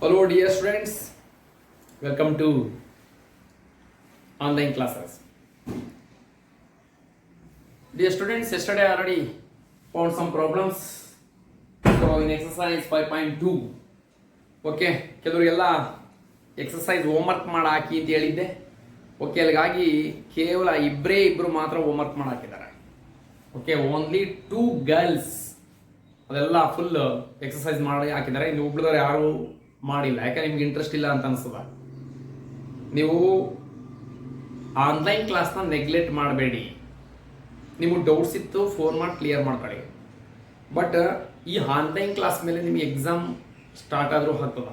Hello, dear students. Welcome to online classes. Dear students, yesterday I already found some problems. So in exercise 5.2, okay ಕೆಲವರಿಗೆಲ್ಲ exercise homework ಮಾಡಿ ಹಾಕಿ ಅಂತ ಹೇಳಿದ್ದೆ. Okay, ಅಲ್ಲಿಗಾಗಿ ಕೇವಲ ಇಬ್ಬರು ಮಾತ್ರ ಹೋಮ್ವರ್ಕ್ ಮಾಡಿ ಹಾಕಿದ್ದಾರೆ. ಓಕೆ, ಓನ್ಲಿ 2 ಗರ್ಲ್ಸ್ ಅದೆಲ್ಲ ಫುಲ್ ಎಕ್ಸಸೈಸ್ ಮಾಡಿ ಹಾಕಿದ್ದಾರೆ. ಇನ್ನು ಒಬ್ಳಿದವ್ರು ಯಾರು ಮಾಡಿಲ್ಲ, ಯಾಕಂದ್ರೆ ನಿಮ್ಗೆ ಇಂಟ್ರೆಸ್ಟ್ ಇಲ್ಲ ಅಂತ ಅನ್ಸದ. ನೀವು ಆನ್ಲೈನ್ ಕ್ಲಾಸ್ನ ನೆಗ್ಲೆಕ್ಟ್ ಮಾಡಬೇಡಿ. ನಿಮಗೆ ಡೌಟ್ಸ್ ಇತ್ತು ಫೋನ್ ಮಾಡಿ ಕ್ಲಿಯರ್ ಮಾಡ್ಕೊಳ್ಳಿ. ಬಟ್ ಈ ಆನ್ಲೈನ್ ಕ್ಲಾಸ್ ಮೇಲೆ ನಿಮಗೆ ಎಕ್ಸಾಮ್ ಸ್ಟಾರ್ಟ್ ಆದರೂ ಆಗ್ತದ.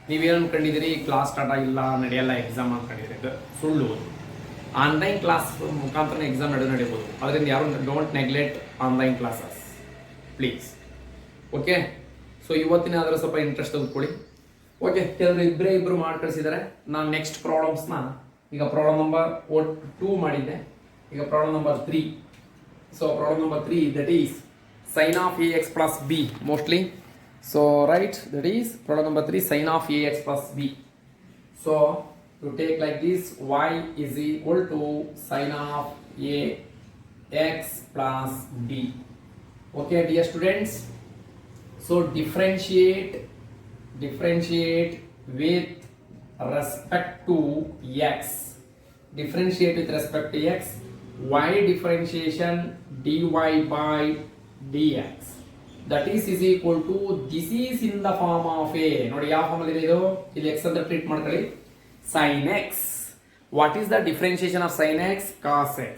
ನೀವೇನು ಅನ್ಕೊಂಡಿದ್ದೀರಿ, ಕ್ಲಾಸ್ ಸ್ಟಾರ್ಟ್ ಆಗಿಲ್ಲ, ನಡೆಯಲ್ಲ ಎಕ್ಸಾಮ್ ಅನ್ಕೊಂಡಿದ್ದೀರಿ, ಇದು ಸುಳ್ಳು. ಆನ್ಲೈನ್ ಕ್ಲಾಸ್ ಮುಖಾಂತರ ಎಕ್ಸಾಮ್ ನಡೆಯಬಹುದು. ಅದರಿಂದ ಯಾರು don't neglect online classes please. Okay, so ಇವತ್ತಿನ ಅದರ ಸ್ವಲ್ಪ ಇಂಟ್ರೆಸ್ಟ್ ತೆಗೆದುಕೊಳ್ಳಿ. ಓಕೆ, ಕೆಲವರು ಇಬ್ಬರು ಮಾಡಿ ಕಳಿಸಿದ್ದಾರೆ. ನಾನು ನೆಕ್ಸ್ಟ್ ಪ್ರಾಬ್ಲಮ್ಸ್ನ ಈಗ ಪ್ರಾಬ್ಲಮ್ ನಂಬರ್ 2 ಮಾಡಿದ್ದೆ. ಈಗ problem number 3. So problem number 3 that is sin of ax plus b mostly. So right, that is problem number 3, sin of ax plus b. So to take like this, y is equal to sin of ax plus b. Okay, dear students, so differentiate with respect to x. Differentiate with respect to x. Y differentiation dy by dx, that is equal to, this is in the form of a, ನೋಡಿ ಯಾವ form ಅಲ್ಲಿ ಇದೆ ಇದು, ಇಲ್ಲಿ x ಅಂತ treat ಮಾಡ್ಕೊಳ್ಳಿ, sin x. What is the differentiation of sin x? Cos x.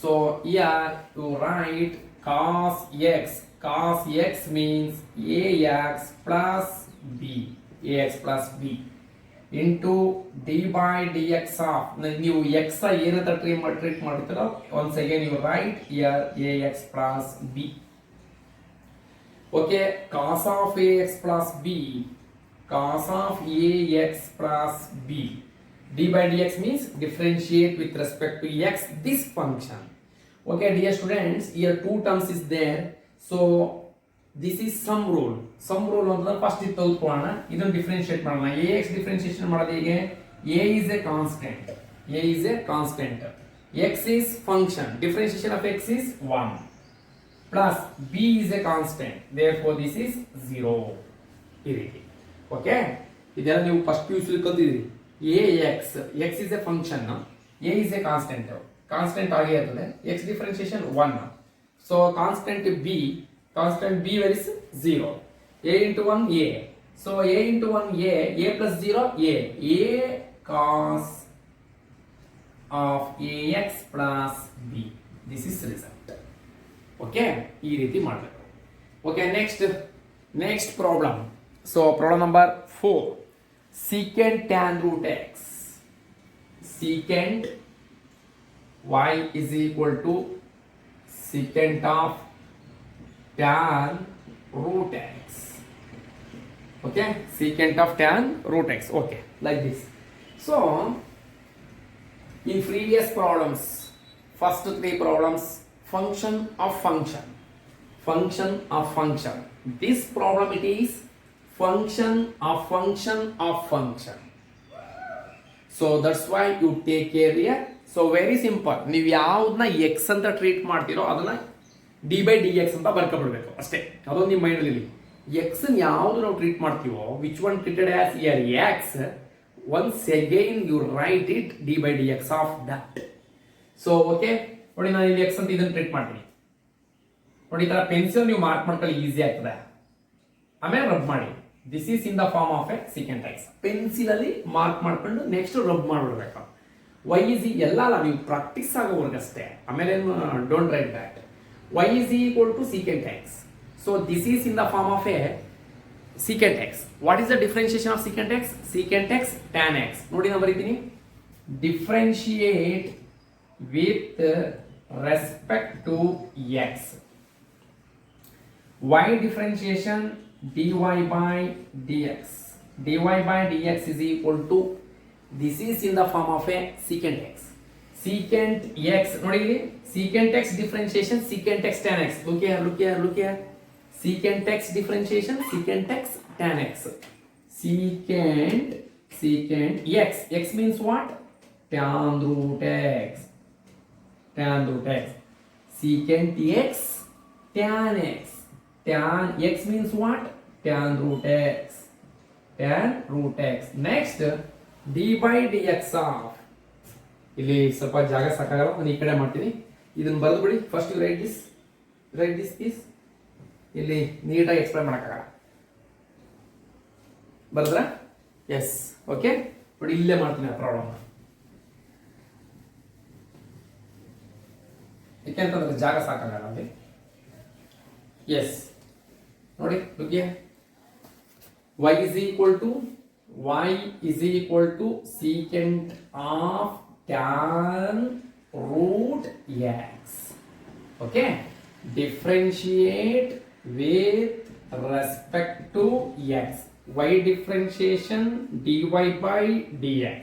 So here you write cos x. Cos x means ax plus b, ax plus b into d by dx of, ನೀವು x ಏನಂತ treat ಮಾಡ್ತೀರೋ once again you write here ax plus b. Okay, cos of ax plus b, cos of ax plus b, d by dx means differentiate with respect to x this function. Okay, dear students, here 2 terms is there. So this is sum rule. Sum rule ಅಂದ್ರೆ first ಇದು ತೆಗೆದುಕೊಳ್ಳೋಣ, ಇದನ್ನು differentiate ಮಾಡೋಣ. ax differentiation ಮಾಡೋದು ಹೇಗೆ? a is a constant, x is function, differentiation of x is 1 plus b is a constant, therefore this is 0. ಈ ರೀತಿ. Okay, ಇದೆಲ್ಲ ನೀವು first PUC ಕಲ್ತಿದ್ರಿ. x is a function, a is a constant ಆಗಿ ಇರ್ತದೆ, x differentiation 1. So constant b where is 0, a into 1 a. So a into 1 a plus 0 a cos of ax plus b. This is result. Okay, ಈ ರೀತಿ ಮಾಡಬೇಕು. Okay, next problem. So problem number 4, secant tan root x. Secant y is equal to secant of tan root x. Okay, secant of tan root x. Okay, like this. So in previous problems, first 3 problems, function of function. This problem it is function of function. So that's why you take care here. So very simple, ನೀವು ಯಾವ್ದನ್ನ x ಅಂತ treat ಮಾಡ್ತೀರೋ ಅದನ್ನ d by dx ಅಂತ ಬರ್ಕೊಬಿಡ್ಬೇಕು ಅಷ್ಟೇ. ಅದೊಂದು ನಿಮ್ಮ mind ಅಲ್ಲಿ. x ಯಾವ್ದು ನಾವು ಟ್ರೀಟ್ ಮಾಡ್ತೀವೋ, which one treated as here x, once again you write it d by dx of that. So okay, ನೋಡಿ ನಾನು ಇಲ್ಲಿ x ಅಂತ ಇದನ್ನು ಟ್ರೀಟ್ ಮಾಡ್ತೀನಿ. ನೋಡಿ ಈ ತರ ಪೆನ್ಸಿಲ್ ನೀವು ಮಾರ್ಕ್ ಮಾಡ್ಕೊಳ್ಳಿ, ಈಸಿ ಆಗ್ತದೆ. ಆಮೇಲೆ ರಬ್ ಮಾಡಿ. This is in the form of a second x. Pencil ಅಲ್ಲಿ ಮಾರ್ಕ್ ಮಾಡ್ಕೊಂಡು ನೆಕ್ಸ್ಟ್ ರಬ್ ಮಾಡ್ಬಿಡ್ಬೇಕು. y is ಎಲ್ಲ ಅಲ್ಲ, ನೀವು ಪ್ರಾಕ್ಟೀಸ್ ಆಗೋವರೆಗಷ್ಟೇ. ಆಮೇಲೆ don't write that. y is equal to secant x. So this is in the form of a secant x. What is the differentiation of secant x? Secant x tan x. ನೋಡಿ ನಾನು ಬರೀತೀನಿ, differentiate with respect to x. Y differentiation dy by dx. dy by dx is equal to, this is in the form of a secant x. Secant x, ನೋಡಿ ಇಲ್ಲಿ secant x differentiation, secant x tan x. Look here. Secant x differentiation, secant x tan x. secant x means what? Tan root x. Secant x tan x. Tan x means what? Tan root x. Next, d by dx of, ಇಲ್ಲಿ ಸ್ವಲ್ಪ ಜಾಗ ಸಾಕಾಗಲ್ಲ, ನಾನು ಈ ಕಡೆ ಮಾಡ್ತೀನಿ. ಇದನ್ನ ಬರೆದು ಬಿಡಿ. First you write this piece. ಇಲ್ಲಿ ನೀಟಾಗಿ ಎಕ್ಸ್ಪ್ಲೈನ್ ಮಾಡೋಕ್ಕಾಗಲ್ಲ. ಬರೆದ್ರ? ಎಸ್. ಓಕೆ, ನೋಡಿ ಇಲ್ಲೇ ಮಾಡ್ತೀನಿ ಆ ಪ್ರಾಬ್ಲಮ್. ಯಾಕೆಂತಂದ್ರೆ ಜಾಗ ಸಾಕಾಗಲ್ಲ ಅಲ್ಲಿ. ಎಸ್, ನೋಡಿ look here. y is equal to secant of tan root x. Okay, differentiate with respect to x. Y differentiation dy by dx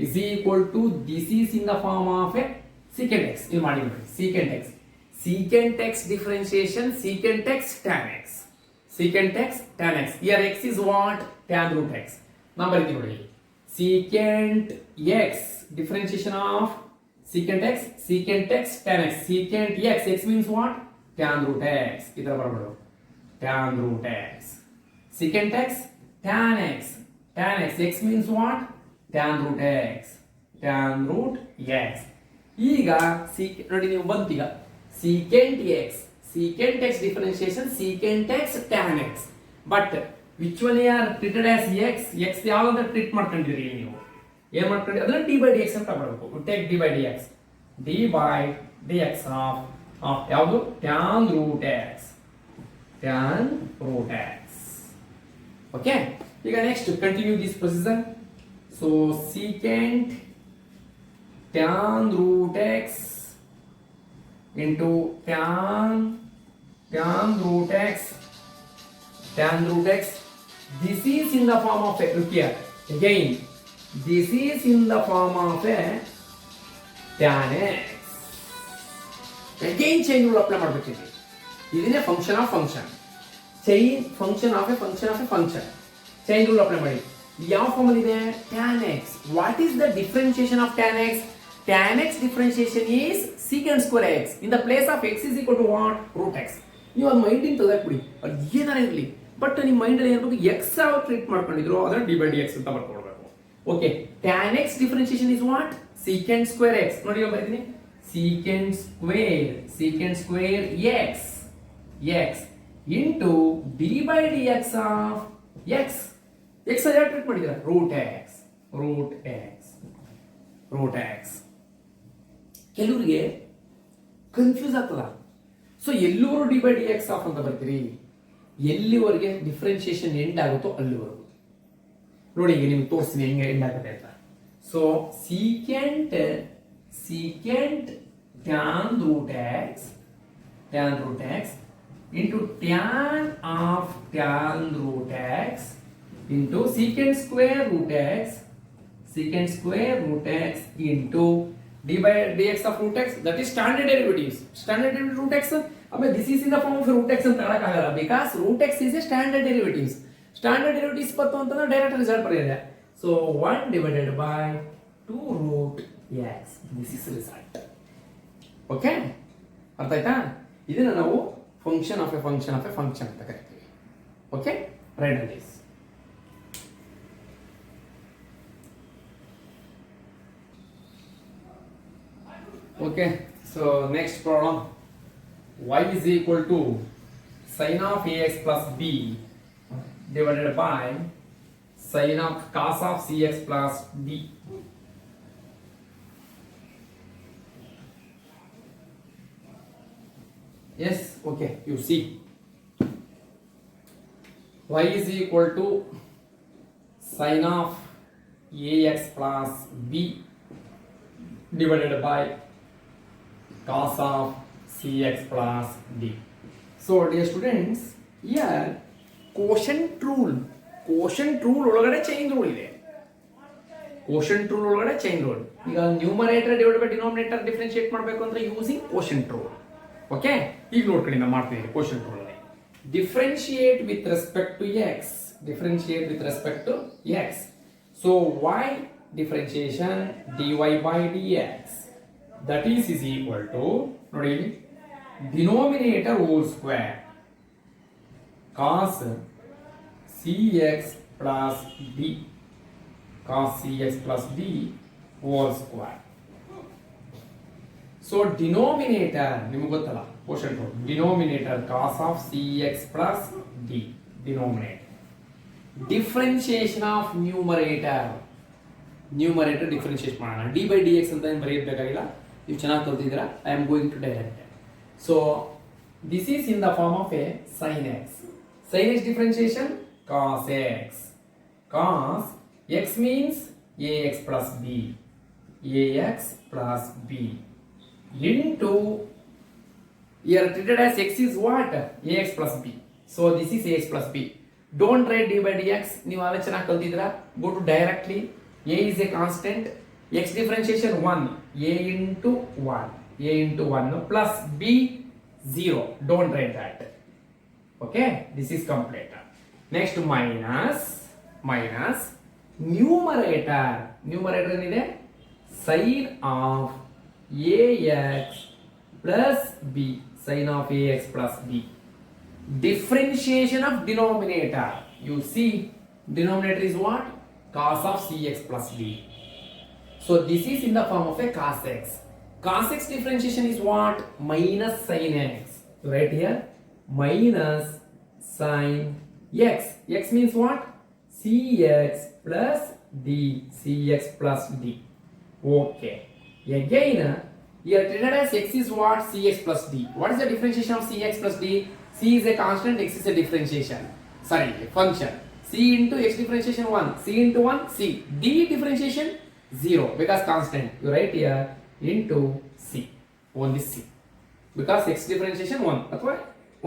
is equal to, this is in the form of a secant x. ಇಲ್ಲಿ ಮಾಡಿ ನೋಡಿ, secant x differentiation secant x tan x. Secant x tan x. Here x is what? Tan root x. Now ಬರೀತೀವಿ ನೋಡಿ. Secant x differentiation of secant x tan x. Secant x means what? Tan root x. ಇದರ ಬರಬಹುದು. Tan root x. Secant x tan x. X means what? Tan root x. ಈಗ ನೋಡಿ ನೀವು ಬಂತೀಗ secant x differentiation secant x tan x. But which one you are treated as x ಯಾವಾಗ treat ಮಾಡ್ಕೊಂಡಿರಿ ನೀವು? ಏನು ಮಾಡ್ಕೊಂಡ್ರಿ? ಅದನ್ನ d by dx ಅಂತ ಬರಬೇಕು. Take d by dx of ಯಾವುದು? tan root x. ಓಕೆ, ಈಗ next continue this procedure. So secant tan root x into tan root x. This is in the form of a, look here again, this is in the form of a tan x. Again chain rule apply ಮಾಡಬೇಕಿದೆ. ಇದನ್ನೇ function of function, chain function of A function. Chain rule apply ಮಾಡಿ. ಯಾವ form ಅಲ್ಲಿ ಇದೆ? tan x. What is the differentiation of tan x? Tan x differentiation is secant square x. In the place of x is equal to what? Root x. ನೀವು ಅದು minding ತೆಗೆದಾಕ್ಬಿಡಿ, ಅದು ಏನಾರ ಇರಲಿ. But ನಿಮ್ಮ ಮೈಂಡ್ ಅಲ್ಲಿ ಏನಾಗಬೇಕು? ಎಕ್ಸ್ ಯಾವ treat ಮಾಡ್ಕೊಂಡಿದ್ರು ಅದನ್ನ ಡಿ ಬೈ ಡಿ ಎಕ್ಸ್ ಅಂತ ಬರ್ಕೊಳ್ಬೇಕು. Okay, tan x differentiation is what? Secant square x. ನೋಡಿ ಇವಾಗ ಬರ್ತೀನಿ. Secant square x into d by dx of x. x ಯಾವ ಟ್ರೀಟ್ ಮಾಡಿದ್ದೀರಾ? root x. ಕೆಲವರಿಗೆ ಕನ್ಫ್ಯೂಸ್ ಆಗ್ತದ. So Ellur D by d X of ಅಂತ ಬರ್ತೀರಿ, ಎಲ್ಲಿವರೆಗೆ ಡಿಫ್ರೆನ್ಸಿಯೇಷನ್ ಎಂಡ್ ಆಗುತ್ತೋ ಅಲ್ಲಿವರೆಗೂ. ನೋಡಿ ಈಗ ನಿಮ್ಗೆ ತೋರಿಸ್ತೀನಿ ಹೆಂಗೆ ಎಂಡ್ ಆಗುತ್ತೆ ಅಂತ. So secant tan root x into tan of tan root x into secant square root x into d by dx of root x, that is standard derivatives. Root x, this is in the form of root x ಅಂತ ಹೇಳಕ್ಕಾಗಲ್ಲ, because root x is a standard derivatives ಬತ್ತು ಅಂತಂದ್ರೆ direct result ಬರೆಯಿದೆ. So 1 divided by 2 root x, this is result. Okay, ಅರ್ಥ ಆಯ್ತಾ? ಇದನ್ನ ನಾವು function of A function ಅಂತ ಕರಿತೀವಿ. Okay, write this. Okay, so next problem, y is equal to sin of ax plus b divided by sin of cos of cx plus d. Yes, okay, you see, y is equal to sin of ax plus b divided by cos of cx plus d. So dear students, here quotient rule ಒಳಗಡೆ chain rule ಇದೆ. quotient rule ಒಳಗಡೆ chain rule. ಈಗ numerator divide by denominator differentiate ಮಾಡಬೇಕು ಅಂದ್ರೆ using quotient rule. Okay, ಈಗ ನೋಡ್ಕೊಳ್ಳಿ ನಾವು ಮಾಡ್ತೀವಿ quotient rule ಅಲ್ಲಿ. Differentiate with respect to x differentiate with respect to x. So y differentiation dy by dx that is equal to ನೋಡಿ denominator whole square cos cx plus d cos cx plus d whole square. So denominator ನಿಮಗೆ ಗೊತ್ತಲ್ಲ ಕ್ವೋಷಂಟ್ denominator cos of cx plus d denominator differentiation of numerator differentiate ಮಾಡೋಣ d by dx ಅಂತ ಏನು ಬರೆಯಬೇಕಾಗಿಲ್ಲ ನೀವು ಚೆನ್ನಾಗಿ ಕಲ್ತಿದ್ದೀರಾ I am going to direct. So this is in the form of a sin x differentiation cos x means ax plus b into here treated as x is what ax plus b, so this is ax plus b. Don't write d by dx, ನೀವು ಆಗ ಚೆನ್ನಾಗಿ ಕಲ್ತಿದ್ದೀರಾ. Go to directly a is a constant, x differentiation 1 a into 1 plus b 0, don't write that. Okay, this is complete. Next minus numerator ಏನಿದೆ sin of ax plus b, sin of ax plus b, differentiation of denominator. You see denominator is what? Cos of cx plus d. So this is in the form of a cos x differentiation is what? Minus sin x. So right here minus sin x means what? cx plus d. Okay, again here treated as x is what? cx plus d. What is the differentiation of cx plus d? C is a constant, x is a differentiation, function. C into x differentiation 1, c into 1 c, d differentiation 0 because constant, you write here into c, only c, because x differentiation 1 ಅಥವಾ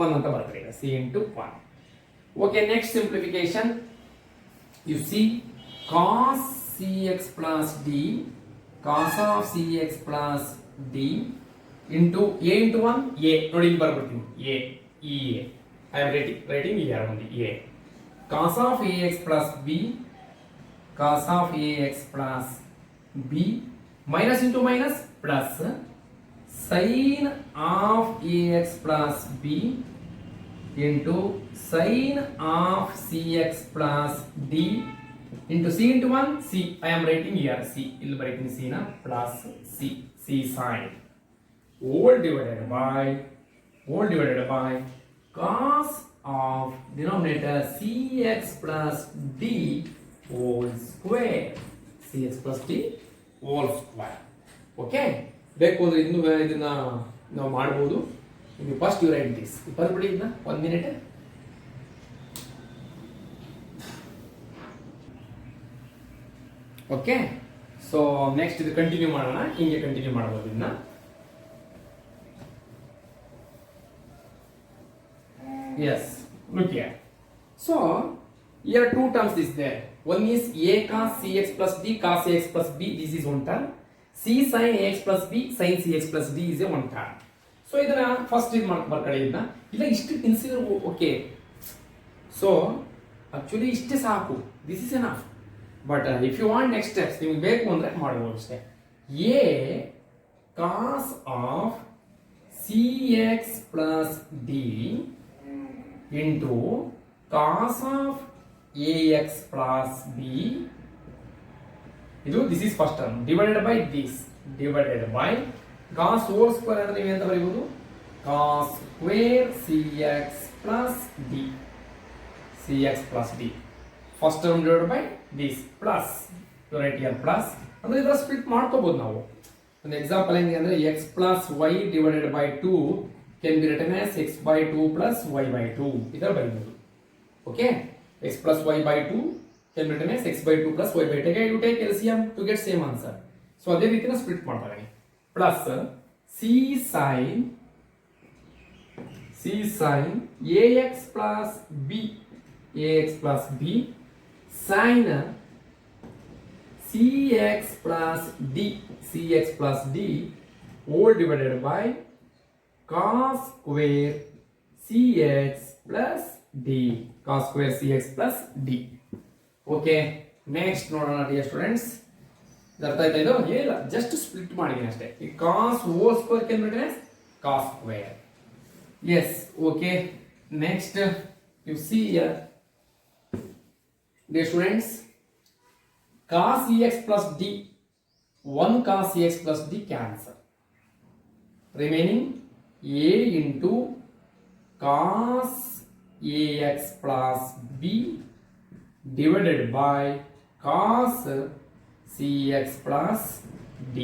1 ಅಂತ ಬರ್ತದೆ ಈಗ c into 1. Okay, next simplification. You see cos cx plus d, cos of cx plus d into a into 1 a, ನೋಡಿ ಇಲ್ಲಿ ಬರ್ಬಿಡ್ತೀನಿ a I am writing here only a, cos of ax plus b, cos of ax plus b, minus into minus plus sin of ax plus b into sin of cx plus d into c into 1 c, I am writing here c, ಇಲ್ಲಿ ಬರೀತೀನಿ c ನ plus c sin all divided by cos of denominator cx plus d whole square, cx plus d whole square. Okay, ಬೇಕು ಅಂದ್ರೆ ಇನ್ನು ಇದನ್ನ ನಾವು ಮಾಡಬಹುದು. ನೀವು ಫಸ್ಟ್ ಯು ರೈಟ್ ದಿಸ್, ಬರ್ಬಿಡಿ ಇದನ್ನ 1 ಮಿನಿಟ್. ಓಕೆ, ಸೊ ನೆಕ್ಸ್ಟ್ ಇದು ಕಂಟಿನ್ಯೂ ಮಾಡೋಣ. ಹಿಂಗೆ ಕಂಟಿನ್ಯೂ ಮಾಡಬಹುದು ಇದನ್ನ. Yes, look here. So here two terms is there. One is a cos cx plus d cos ax plus b, this is one term. C sin ax plus b sin cx plus d is a one term. So ಇದನ್ನ first ಇದು ಬರ್ಕೊಳ್ಳಿ. ಇದನ್ನ ಇಲ್ಲ ಇಷ್ಟು consider okay. So actually ಇಷ್ಟೇ ಸಾಕು, this is enough. But if you want next steps ನಿಮ್ಗೆ ಬೇಕು ಅಂದ್ರೆ ಮಾಡಬಹುದು ಅಷ್ಟೇ. a cos of cx plus d into cos of ax plus b, this is first term, divided by this, divided by cos whole square ಅಂದ್ರೆ ನೀವು ಎಂತ ಬರೆಯಬಹುದು? cos square cx plus d, first term divided by this plus, you write here plus, ಅಂದ್ರೆ ಇದರ split ಮಾಡ್ಕೋಬಹುದು ನಾವು. ಒಂದು example ಹೆಂಗೆ ಅಂದ್ರೆ x plus y divided by 2 can be written as x by 2 plus y by 2, ಇದರ ಬರೆಯಬಹುದು. Okay, x plus y by 2 can be written as x by 2 plus y by 2. You take LCM to get same answer. So ಅದೇ ರೀತಿನ split ಮಾಡ್ತಾರೆ. Plus c sin ax plus b sin cx plus d all divided by cos square cx plus d cos square c x plus d. Okay, next ನೋಡೋಣ dear students. ಅರ್ಥ ಆಯ್ತಾ? ಇದು ಏನಿಲ್ಲ, just split ಮಾಡಿದ್ದೀನಿ ಅಷ್ಟೇ. ಈ ಕಾಸ್ o square ಕೇಂದ್ರ cos square. Yes, okay. Next you see here dear students, cos ex plus d, 1 cos ex plus d cancel, remaining a into cos ax plus b divided by cos cx plus d.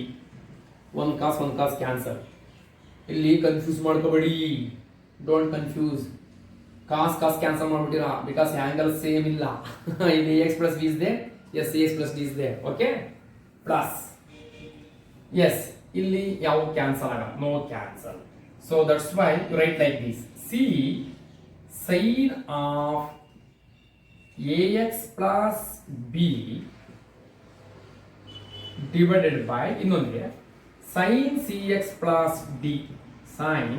1 cos cancel. ಇಲ್ಲಿ confuse ಮಾಡ್ಕೋಬೇಡಿ, don't confuse. Cos cancel ಮಾಡ್ಬಿಟ್ಟಿರಾ, because angle same ಇಲ್ಲ. ಇಲ್ಲಿ x plus b is the, yes, cx plus d is there, okay, plus yes, illi yav cancel aga, no cancel, so that's why you write like this: c sin of ax plus b divided by innonde sin cx plus d, sin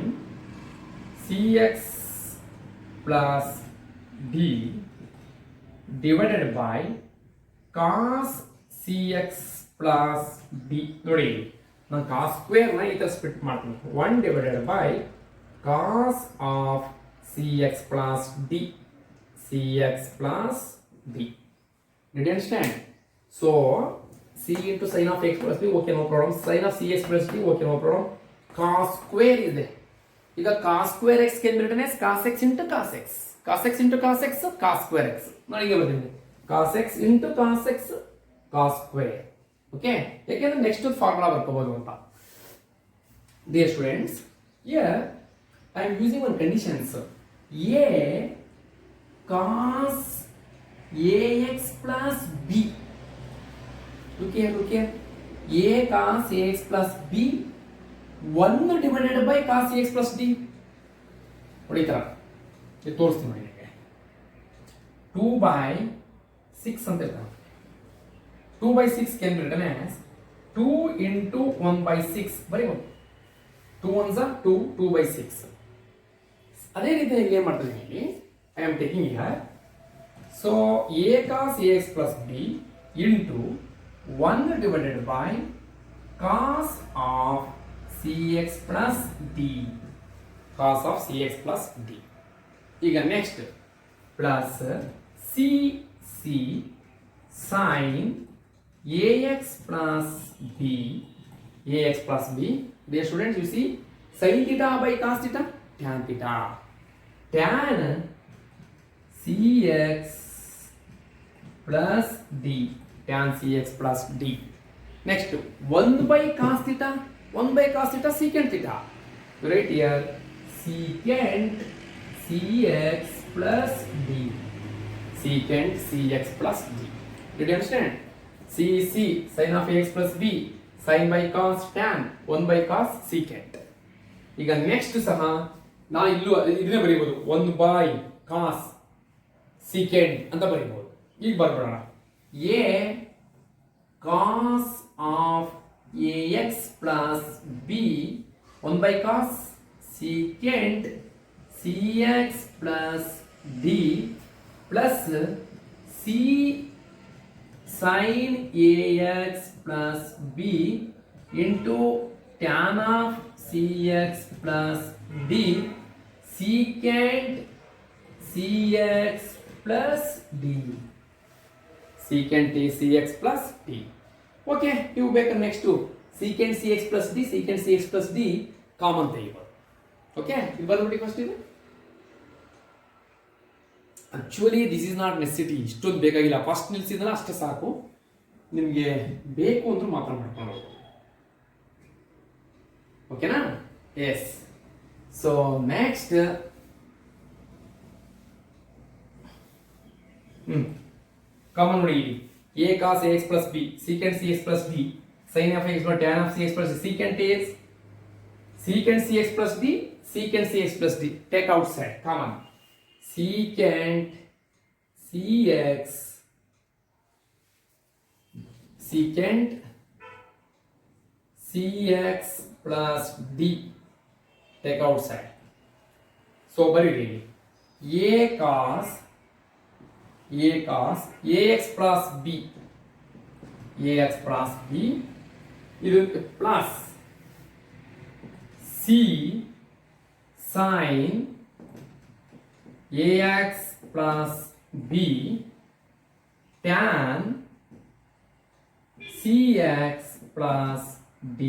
cx plus d divided by cos cx plus d. ನೋಡಿ, ನಾನು cos square ನ ಈ ತರ split ಮಾಡ್ತೀನಿ. 1 divided by cos of cx plus d, cx plus d. Did you understand? So c into sin of x plus b, okay, no problem. Sin of cx plus d, okay, no problem. Cos square ಇದೆ. ಈಗ cos square x ಗೆ ಏನು return cos x into cos x, cos x into cos x, cos square x. ನಾನು ಈಗ ಬರ್ತೀನಿ cos x into cos x cos square. Okay, ಯಾಕೆಂದ್ರೆ next formula ಬರ್ಕೋಬಹುದು ಅಂತ. Dear students, here I am using one conditions. a cos ax plus b, look here, a cos ax plus b 1 divided by cos ax plus d. ನೋಡಿ ಈ ತರ ಇದು ತೋರಿಸ್ತೀನಿ ನೋಡಿ ನಿಮಗೆ. 2/6 ಅಂತ ಇರ್ತಾರೆ. 2/6 can be written as 2 into 1/6. ಬರೀಬಹುದು. 2 ones are 2, 2/6. ಅದೇ ರೀತಿ ಇಲ್ಲಿ ಏನು ಮಾಡ್ತೀನಿ ಇಲ್ಲಿ, I am taking here. So a cos ax plus b into 1 divided by cos of cx plus d, cos of cx plus d. ಈಗ next plus c sin ax plus b, ax plus b. Dear students, you see sin theta by cos theta, tan theta, tan cx plus d, tan cx plus d. Next 1 by cos theta, 1 by cos theta secant theta. Right here secant cx plus d, secant cx plus d. Did you understand? C sin of ax plus b, sin by cos tan, 1 by cos secant. ಈಗ next ಸಹ ನಾನು ಇಲ್ಲೂ ಇದನ್ನೇ ಬರೀಬಹುದು, 1 by cos secant ಅಂತ ಬರೀಬಹುದು. ಈಗ ಬರ್ಬಿಡೋಣ. a cos of ax plus b 1 by cos secant cx plus d plus c sin ax plus b into tan of cx plus d secant cx plus d, secant cx plus d. Okay, you back next to secant cx plus d, secant cx plus d common ತೆಗಿಬೋದು. Okay, ಇದು ಬರ್ಬಿಟ್ಟು first ಇದು actually this is not necessity, ಇಷ್ಟೊಂದು ಬೇಕಾಗಿಲ್ಲ. First ನಿಲ್ಸಿದ್ರೆ ಅಷ್ಟೇ ಸಾಕು, ನಿಮಗೆ ಬೇಕು ಅಂದ್ರೂ ಮಾತ್ರ ಮಾಡ್ಕೊಂಡು. ಓಕೆನಾ? ಎಸ್. ಸೊ ನೆಕ್ಸ್ಟ್ ಕಾಮನ್ ನೋಡಿ, a cos ax plus b secant cx plus d sin of x by tan of cx plus d, secant cx plus d, secant cx plus d, take outside common, secant cx plus d, take outside. So ಬರೀರಿ, a cos ax plus b ಇದು plus c sin ax plus b tan cx plus d.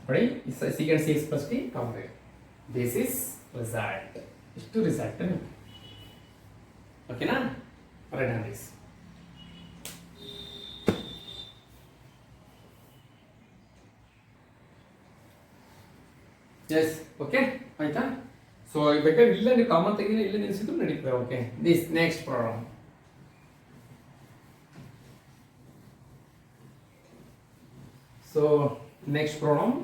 ನೋಡಿ secant cx plus d complete. This is result. ಇಷ್ಟು result. ಓಕೆನಾ? Right on this. Yes okay ಆಯ್ತಾ? So ಬೇಕಾದ್ರೆ ಇಲ್ಲ ನೀವು common ತೆಗೆದ್ರೆ ಇಲ್ಲ ನಿಲ್ಸಿದ್ರು ನಡೀತದೆ. Okay this next problem. So next problem,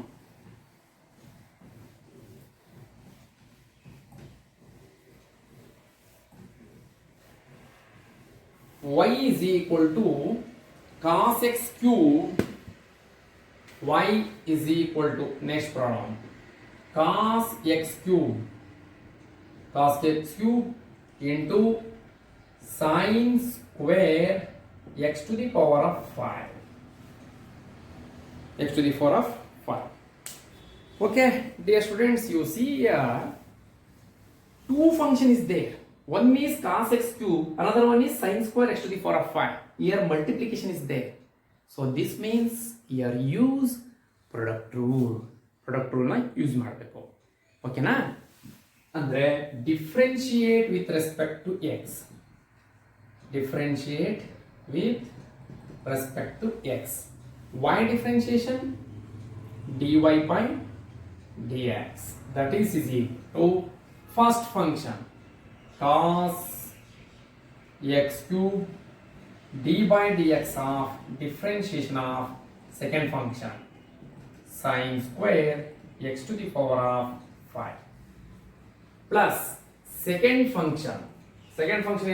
y is equal to cos x cube. Y is equal to next problem cos x cube into sin square x to the power of 5. X to the power of 5. Okay, dear students, you see here two function is there. One is cos x cube, another one is sin square x to the power of 5. Here multiplication is there. So this means here use product rule. Product rule na use ಮಾಡಬೇಕು. ಓಕೆನಾ? ಅಂದ್ರೆ differentiate with respect to x. Differentiate with respect to x. Y differentiation dy by dx. That is equal to first function cos x cube d by dx of differentiation of second function sin square x to the power of 5 plus second function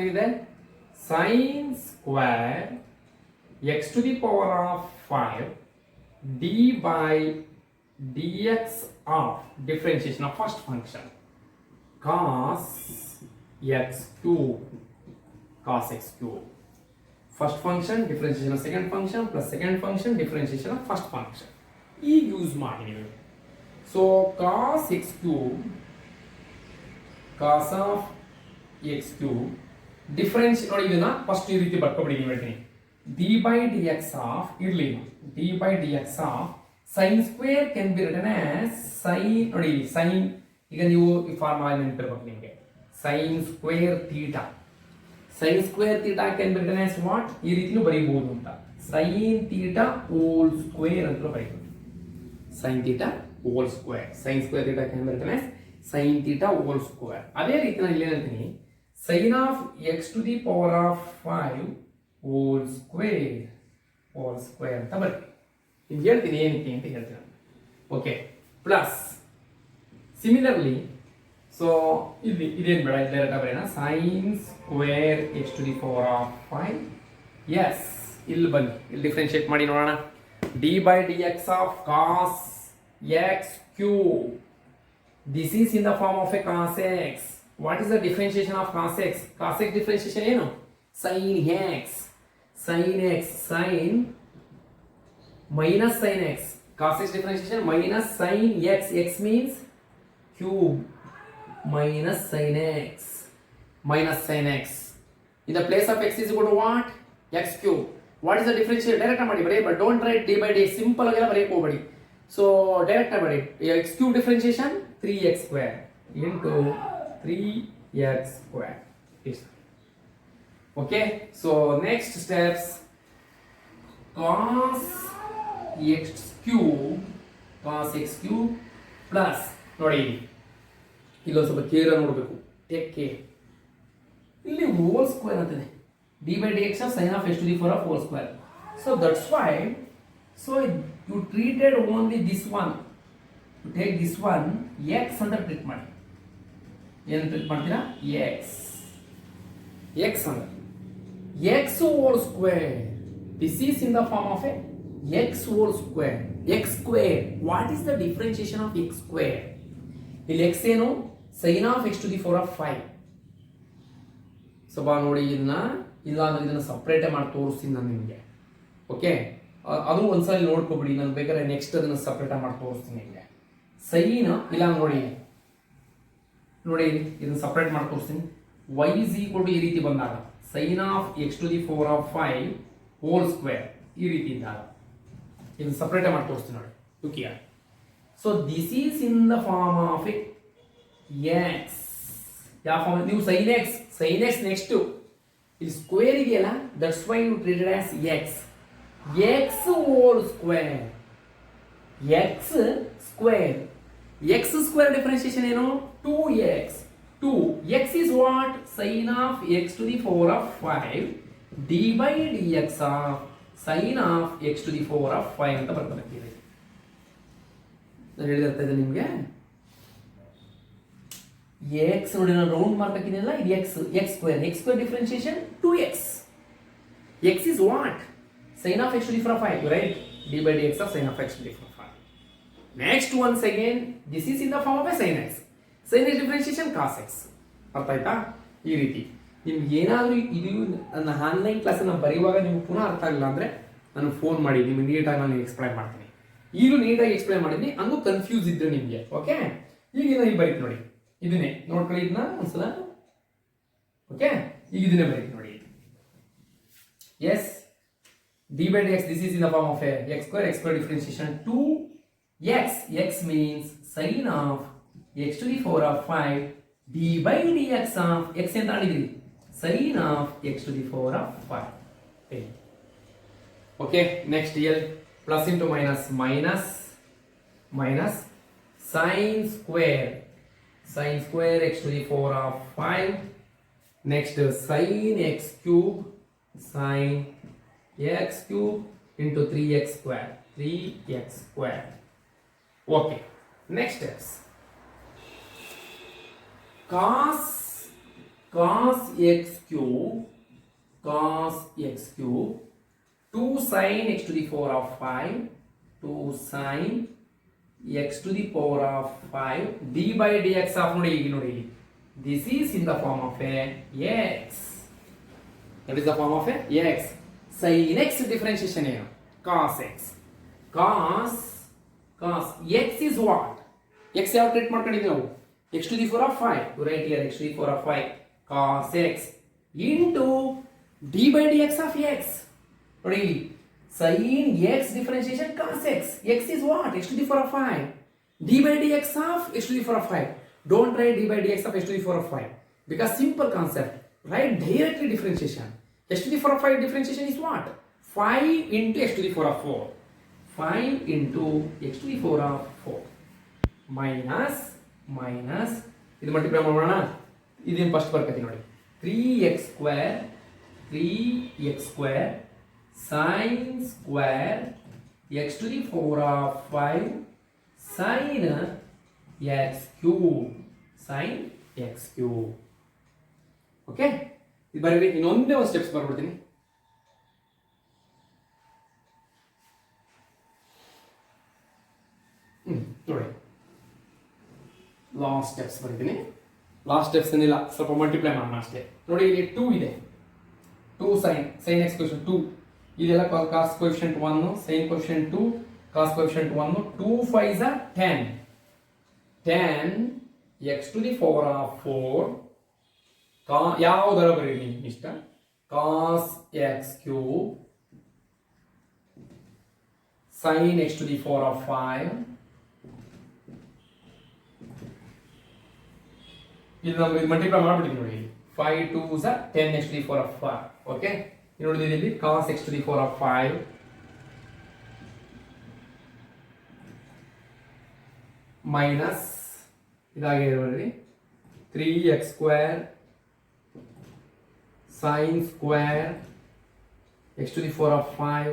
ಏನಿದೆ sin square x to the power of 5 d by dx of differentiation of first function cos x cube. First function differentiation of second function plus second function differentiation of first function. ಈಗ use ಮಾಡಿ ನೀವು. So cos x cube difference ನೋಡಿ, ಇದನ್ನ first ಈ ರೀತಿ ಬರ್ಕೊಬಿಡಿ. ನೀವು ಹೇಳ್ತೀನಿ d by dx of ಇರ್ಲಿ d by dx of sin square can be written as sin. ನೋಡಿ sin, ಈಗ ನೀವು ಈ ಫಾರ್ಮುಲಾ ನೆನಪಿರಬೇಕು ನಿಮಗೆ. sin square theta can be written as what? ಈ ರೀತಿನೂ ಬರೀಬಹುದು ಅಂತ. sin theta whole square ಅಂತ ಬರೀಬಹುದು. sin theta whole square. sin square theta can be written as sin theta whole square. ಅದೇ ರೀತಿ ನಾನು ಇಲ್ಲಿ ಹೇಳ್ತೀನಿ sin of x to the power of 5 whole square ಅಂತ ಬರ್ತೀನಿ. ನಿಮ್ಗೆ ಹೇಳ್ತೀನಿ ಏನಕ್ಕೆ ಅಂತ ಹೇಳ್ತೀನಿ. ಓಕೆ, ಪ್ಲಸ್ ಸಿಮಿಲರ್ಲಿ ಸೊ ಇಲ್ಲಿ ಇದೇನು ಬೇಡ, ಡೈರೆಕ್ಟ್ ಬರೋಣ sin square x to the power of 5. S, ಇಲ್ಲಿ ಬನ್ನಿ, ಇಲ್ಲಿ ಡಿಫ್ರೆನ್ಶಿಯೇಟ್ ಮಾಡಿ ನೋಡೋಣ. d by dx of cos x cube. This is in the form of a cos x. What is the differentiation of cos x? Cos x differentiation ಏನು? sin x minus sin x. Cos x differentiation minus sin x. X means cube minus sin x. In the place of x is equal to what? X cube. What is the differentiation? Direct ಮಾಡಿ ಬರೀ, but don't write d by d. Simple ಆಗಿ ಬರೆಯಕ್ಕೆ ಹೋಗಬೇಡಿ. So direct ಮಾಡಿ. X cube differentiation 3x square into 3x square. Okay, so next steps cos x cube plus ನೋಡಿ ಇಲ್ಲೊಂದು ಸ್ವಲ್ಪ care ನೋಡಬೇಕು. Take care. ಇಲ್ಲಿ ಹೋಲ್ ಸ್ಕ್ವೇರ್ ಅಂತಿದೆ. d by dx of sin of x to the power of whole square. So that's why you treated only this one. You take this one x ಅಂತ treat ಮಾಡಿ. ಏನು treat ಮಾಡ್ತೀರಾ? x ಅಂದ್ರೆ x whole square. This is in the form of a x whole square. X square. What is the differentiation of x square? ಇಲ್ಲಿ x ಏನು? sin of x to the power of 5. ಸ್ವಲ್ಪ ನೋಡಿ ಇದನ್ನ, ಇಲ್ಲ ಅಂದ್ರೆ ಇದನ್ನ ಸಪ್ರೇಟೇ ಮಾಡಿ ತೋರಿಸ್ತೀನಿ ನಾನು ನಿಮಗೆ. ಓಕೆ, ಅದು ಒಂದ್ಸಲ ನೋಡ್ಕೊಬಿಡಿ, ನಾನು ಬೇಕಾದ್ರೆ ನೆಕ್ಸ್ಟ್ ಅದನ್ನ ಸಪ್ರೇಟ್ ಮಾಡಿ ತೋರಿಸ್ತೀನಿ ನಿಮಗೆ. ಸೈನ್ ಇಲ್ಲ ನೋಡಿ ಇದನ್ನ ಸಪ್ರೇಟ್ ಮಾಡಿ ತೋರಿಸ್ತೀನಿ. y is equal to ಈ ರೀತಿ ಬಂದಾಗ sin of x to the 4 of 5 whole square ಈ ರೀತಿ ಇದ್ದಾಗ ಇದನ್ನ ಸಪ್ರೇಟ್ ಮಾಡಿ ತೋರಿಸ್ತೀನಿ ನೋಡಿ. Okay, so this is in the form of x. ಯಾವ ಫಾರ್ಮ್? ನೀವು sin x ನೆಕ್ಸ್ಟ್ ಇಲ್ಲಿ ಸ್ಕ್ವೇರ್ ಇದೆಯಲ್ಲ, that's why you treated as x whole square. x square differentiation ಏನು? 2x. 2x is what? Sin of x to the 4 of 5 d by dx of sin of x to the 4 of 5 ಅಂತ ಬರ್ಕೊಳ್ತೀವಿ. ನಾನು ಹೇಳಿರ್ತಾ ಇದ್ದೆ ನಿಮಗೆ, x ನೋಡಿ, ನಾನು round mark ಹಾಕಿದ್ನಲ್ಲ, ಇದು x square differentiation 2x. x is what? Sin of x to the 4 of 5, right? d by dx of sin of x to the 4 of 5. Next, once again, this is in the form of a sin x. Sin x differentiation cos x. ಅರ್ಥ ಆಯ್ತಾ? ಈ ರೀತಿ ನಿಮ್ಗೆ ಏನಾದರೂ ಇದು ನನ್ನ online ಕ್ಲಾಸನ್ನು ಬರೆಯುವಾಗ ನಿಮ್ಗೆ ಪುನಃ ಅರ್ಥ ಆಗಿಲ್ಲ ಅಂದರೆ ನನಗೆ ಫೋನ್ ಮಾಡಿ, ನಿಮ್ಗೆ ನೀಟಾಗಿ ನಾನು ಎಕ್ಸ್ಪ್ಲೈನ್ ಮಾಡ್ತೀನಿ. ಈಗಲೂ ನೀಟಾಗಿ ಎಕ್ಸ್ಪ್ಲೈನ್ ಮಾಡಿದ್ನಿ, ಹಂಗೂ ಕನ್ಫ್ಯೂಸ್ ಇದ್ರೆ ನಿಮಗೆ. ಓಕೆ, ಈಗ ನಾನು ಬರೀತೀನಿ ನೋಡಿ, ಇದನ್ನೇ ನೋಡ್ಕೊಳ್ಳಿ, ಇದನ್ನ ಒಂದ್ಸಲ. ಓಕೆ, ಈಗ ಇದನ್ನೇ ಬರೀತೀನಿ ನೋಡಿ. Yes, d by dx, this is in the form of a x square differentiation 2x. x means sin of x to the 4 of 5 d by dx of x ಅಂತ ಹೇಳಿದ್ರಿ, sin of x to the 4 of 5. Okay, next here plus into minus sin square x to the 4 of 5. Next sin x cube into 3x square. Okay, next is cos x cube 2 sin x to the 4 of 5 2 sin x to the power of 5 d by dx of ನೋಡಿ, this is in the form of a x. That is the form of a x. Sin x differentiation ಏನು? cos x. cos x is what? x ಯಾವ treat ಮಾಡ್ಕೊಂಡಿದ್ದೀವಿ ನಾವು? x to the 4 of 5. You write here x to the 4 of 5 cos x into d by dx of x. ನೋಡಿ, sin x differentiation cos x. X is what? x to the 4 of 5 d by dx of x to the 4 of 5. Don't write d by dx of x to the 4 of 5 because simple concept. Write directly differentiation. x to the 4 of 5 differentiation is what? 5 into x to the 4 of 4. 5 into x to the 4 of 4 minus ಇದು multiply ಮಾಡೋಣ. ಇದನ್ನ first ಬರ್ಕತ್ತೀನಿ ನೋಡಿ, 3x square sin square x to the 4 of 5 sin x cube. Okay, ಇದು ಬರೀ ಇನ್ನೊಂದೇ ಒಂದು steps ಬರ್ಬಿಡ್ತೀನಿ. ನೋಡಿ, last steps ಬರೀತೀನಿ. Last steps ಏನಿಲ್ಲ, ಸ್ವಲ್ಪ ಮಲ್ಟಿಪ್ಲೈ ಮಾಡೋಣ ಅಷ್ಟೇ. ನೋಡಿ, ಇಲ್ಲಿ 2 ಇದೆ, 2 sin x ಕೋಎಫಿಷಿಯಂಟ್ 2, ಇದೆಲ್ಲ cos coefficient 1, sin coefficient 2, cos coefficient 1, 2 5s are 10 x to the 4 of 4 ಯಾವುದರ ಬರೀರಿ ಇಷ್ಟ, cos x cube sin x to the 4 of 5. ಇದು ನಮ್ಗೆ ಮಲ್ಟಿಪ್ಲೈ ಮಾಡ್ಬಿಟ್ಟಿದ್ವಿ ನೋಡಿ, 5 2s are 10 x to the 4 of 5. Okay, ನೋಡಿ ಇಲ್ಲಿ cos x to the 4 of 5 minus ಇದಾಗಿ ಇರೋದ್ರಿ 3x square sin square x to the 4 of 5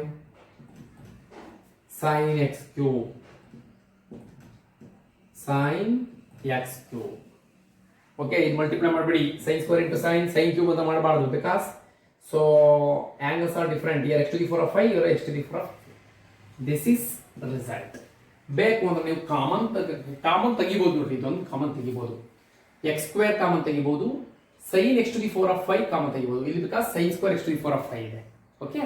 sin x cube okay, ಇದು multiply ಮಾಡಬೇಡಿ, sin square into sin cube ಅಂತ ಮಾಡಬಾರ್ದು, because so angles are different. here x to the 4 of 5, here x to the 4 of 5. this is the result. ಬೇಕು ಅಂದ್ರೆ ನೀವು common ತೆಗಿಬಹುದು ನೋಡಿ, ಇದೊಂದು ಕಾಮನ್ ತೆಗಿಬಹುದು, x square ಕಾಮನ್ ತೆಗಿಬಹುದು, sine x to the 4 of 5 common ತೆಗಿಬೋದು ಇಲ್ಲಿ, because sine square x to the 4 of 5 ಇದೆ. ಓಕೆ,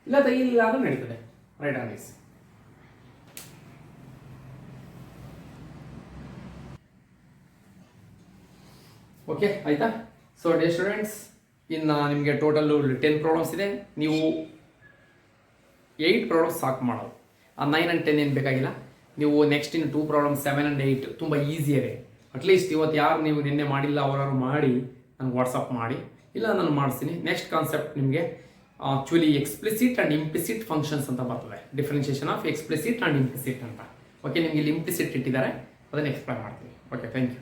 ಇಲ್ಲ ತೆಗಿಲಿಲ್ಲ ಆದ್ರೂ ನಡೀತದೆ. Right on this. ಓಕೆ ಆಯ್ತಾ? ಸೊ ಡೇ ಸ್ಟೂಡೆಂಟ್ಸ್, ಇನ್ನು ನಿಮಗೆ ಟೋಟಲ್ 10 ಪ್ರಾಬ್ಲಮ್ಸ್ ಇದೆ. ನೀವು 8 ಪ್ರಾಬ್ಲಮ್ಸ್ ಸಾಕು ಮಾಡೋದು. ಆ 9 and 10 ಏನು ಬೇಕಾಗಿಲ್ಲ. ನೀವು ನೆಕ್ಸ್ಟ್ ಇನ್ನು 2 ಪ್ರಾಬ್ಲಮ್ಸ್ 7 and 8 ತುಂಬ ಈಸಿಯಾಗೆ. ಅಟ್ಲೀಸ್ಟ್ ಇವತ್ತು ಯಾರು ನೀವು ನಿನ್ನೆ ಮಾಡಿಲ್ಲ ಅವರವರು ಮಾಡಿ ನನಗೆ ವಾಟ್ಸಪ್ ಮಾಡಿ, ಇಲ್ಲ ನಾನು ಮಾಡಿಸ್ತೀನಿ. ನೆಕ್ಸ್ಟ್ ಕಾನ್ಸೆಪ್ಟ್ ನಿಮಗೆ actually explicit and implicit functions ಅಂತ ಬರ್ತದೆ. Differentiation of explicit and implicit ಅಂತ. ಓಕೆ, ನಿಮಗೆ ಇಲ್ಲಿ ಇಂಪ್ಲಿಸಿಟ್ ಇಟ್ಟಿದ್ದಾರೆ, ಅದನ್ನು ಎಕ್ಸ್ಪ್ಲೈನ್ ಮಾಡ್ತೀನಿ. Okay, thank you.